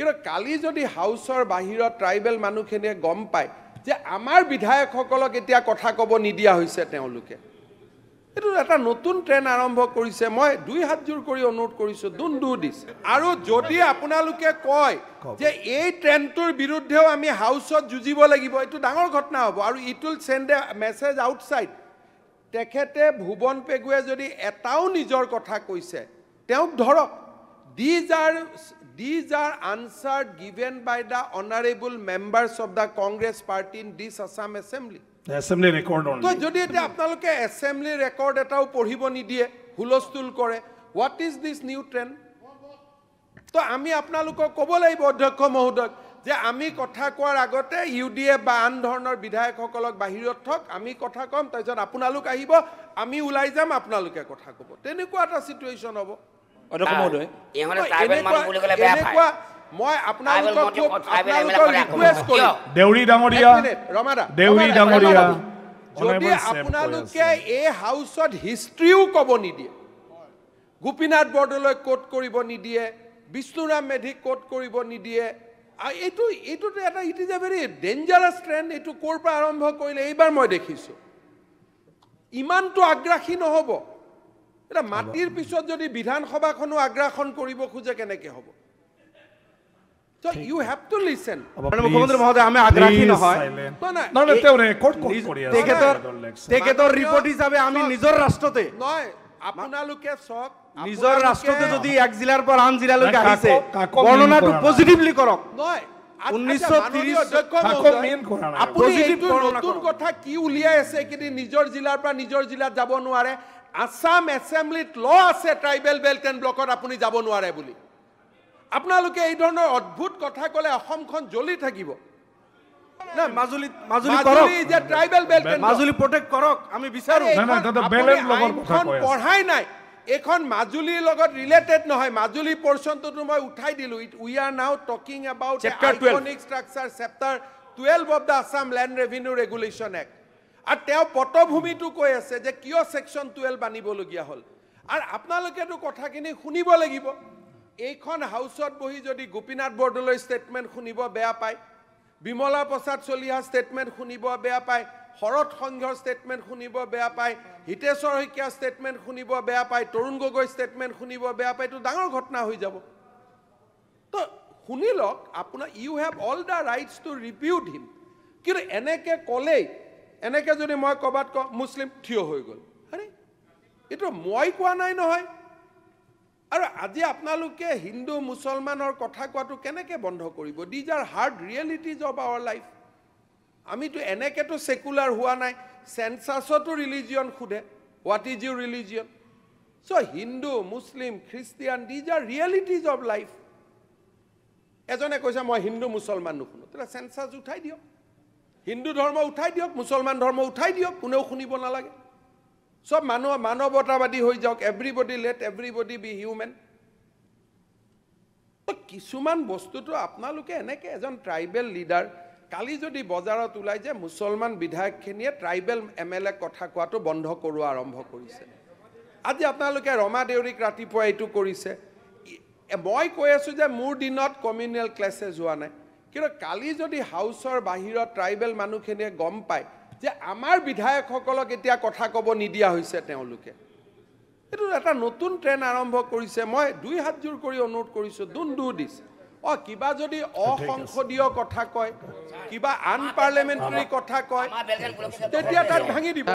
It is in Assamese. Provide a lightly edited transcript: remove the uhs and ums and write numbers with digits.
কিন্তু কালি যদি হাউচৰ বাহিৰত ট্ৰাইবেল মানুহখিনিয়ে গম পায় যে আমাৰ বিধায়কসকলক এতিয়া কথা ক'ব নিদিয়া হৈছে তেওঁলোকে এটো এটা নতুন ট্ৰেন্ড আৰম্ভ কৰিছে মই দুই হাত জোৰ কৰি অনুৰোধ কৰিছো ডোন্ট ডু দিস আৰু যদি আপোনালোকে কয় যে এই ট্ৰেন্ডটোৰ বিৰুদ্ধেও আমি হাউচত যুঁজিব লাগিব এটো ডাঙৰ ঘটনা হ'ব আৰু it will send A message outside তেখেতে ভুবন পেগুৱে যদি এটাও নিজৰ কথা কৈছে তেওঁক ধৰক These are answered given by the honorable members of the Congress party in this Assam Assembly. The Assembly record only. So, jodi ete apnaloke Assembly record etao poribo nidiye, hulostul kore. What is this new trend? So, ami apnalokok kobo laibo odhyaksha mohoday je ami kotha koar agote UDA ba an dhornor bidhayokkolok bahirot thok ami kotha kom taisot apnalok ahibo ami ulai jam apnaloke kotha kobo. Tenekua eta situation hobo. মই আপোনালোকক ৰিকুৱেষ্ট কৰিম দেউৰী ডাঙৰীয়া যদি আপোনালোকে এই হাউচত হিষ্ট্ৰীও ক'ব নিদিয়ে গোপীনাথ বৰদলৈ কোট কৰিব নিদিয়ে বিষ্ণুৰাম মেধি কোট কৰিব নিদিয়ে এইটো এটা it is a very dangerous trend এইটো ক'ৰ পৰা আৰম্ভ কৰিলে এইবাৰ মই দেখিছোঁ ইমানটো আগ্ৰাসী নহ'ব এটা মাটিৰ পিছত যদি বিধানসভাখনো আগ্ৰাসন কৰিব খোজে কেনেকৈ হ'ব So you have to listen. মুখ্যমন্ত্ৰী মহোদয় আমি আগ্ৰাহী নহয় তেখেতৰ ৰিপৰ্ট হিচাপে আমি নিজৰ ৰাষ্ট্ৰতে নহয় আপোনালোকে চক নিজৰ ৰাষ্ট্ৰতে যদি এক জিলাৰ পৰা আন জিলালৈকে আহিছে বৰ্ণনাটো পজিটিভলি কৰক নহয় 1930 আপুনি নতুন কথা কি উলিয়াই আছে কিন্তু নিজৰ জিলাৰ পৰা নিজৰ জিলাত যাব নোৱাৰে আসাম এছেম্বলিত ল আছে ট্ৰাইবেল বেল্ট এণ্ড ব্লকত আপুনি যাব নোৱাৰে বুলি আপোনালোকে এই ধৰণৰ অদ্ভুত কথা ক'লে অসমখন জ্বলি থাকিব না মাজুলী কৰক যে tribal belt and Majuli protect কৰক আমি বিচাৰো না দাদা বেলেগ লগৰ কথা কৈ আছে পঢ়াই নাই এখন মাজুলীৰ লগত ৰিলেটেড নহয় মাজুলী পৰ্চনটো মই উঠাই দিলো উই আৰ নাও talking about iconic structure chapter 12 of the Assam land revenue regulation act আৰু তেওঁ পটভূমিটো কৈ আছে যে কিয় সেকশন 12 বানিবলগীয়া হ'ল আৰু আপোনালোকেটো কথাখিনি শুনিব লাগিব এইখন হাউচত বহি যদি গোপীনাথ বৰদলৈ ষ্টেটমেন্ট শুনিব বেয়া পায় বিমলা প্ৰসাদ চলিহা ষ্টেটমেন্ট শুনিব বেয়া পায় শৰৎ সংঘৰ ষ্টেটমেন্ট শুনিব বেয়া পায় হিতেশ্বৰ শইকীয়া ষ্টেটমেন্ট শুনিব বেয়া পায় তৰুণ গগৈ ষ্টেটমেন্ট শুনিব বেয়া পায় তো ডাঙৰ ঘটনা হৈ যাব তো শুনিলক আপোনাৰ you have all the rights to refute him কিন্তু এনেকে ক'লে এনেকে যদি মই কবাত ক মুছলিম থিয় হৈ গ'ল আৰে এটো মই কোৱা নাই নহয় আৰু আজি আপোনালোকে হিন্দু মুছলমানৰ কথা কোৱাটো কেনেকৈ বন্ধ কৰিব these are hard realities of our life আমিতো এনেকেতো সেকুলাৰ হোৱা নাই সেন্সাছতো ৰিলিজিয়ন খুদে what is your religion so' Hindu Muslim Christian these are realities of life এজনে কৈছে মই হিন্দু মুছলমান নুশুনো তেতিয়া সেন্সাছ উঠাই দিয়ক হিন্দু ধৰ্ম উঠাই দিয়ক মুছলমান ধৰ্ম উঠাই দিয়ক কোনেও শুনিব নালাগে সব মানৱতাবাদী হৈ যাওক everybody let everybody be human তো কিছুমান বস্তুটো আপোনালোকে এনেকে এজন ট্ৰাইবেল লিডাৰ কালি যদি বজাৰত ওলাই যে মুছলমান বিধায়কখিনিয়ে ট্ৰাইবেল এমএলএ কথা কোৱাটো বন্ধ কৰোৱা আৰম্ভ কৰিছে আজি আপোনালোকে ৰমা দেউৰীক ৰাতিপুৱা এইটো কৰিছে মই কৈ আছো যে মোৰ দিনত কমিউনেল ক্লাছেছ হোৱা নাই কিন্তু কালি যদি হাউচৰ বাহিৰত ট্ৰাইবেল মানুহখিনিয়ে গম পায় যে আমাৰ বিধায়কসকলক এতিয়া কথা ক'ব নিদিয়া হৈছে তেওঁলোকে এটো এটা নতুন ট্ৰেন্ড আৰম্ভ কৰিছে মই দুই হাত জোৰ কৰি অনুৰোধ কৰিছো ডোন্ট ডু দিস কিবা যদি অসংসদীয় কথা কয় কিবা আনপাৰ্লিয়ামেণ্টাৰী কথা কয় তেতিয়া তাত ভাঙি দিব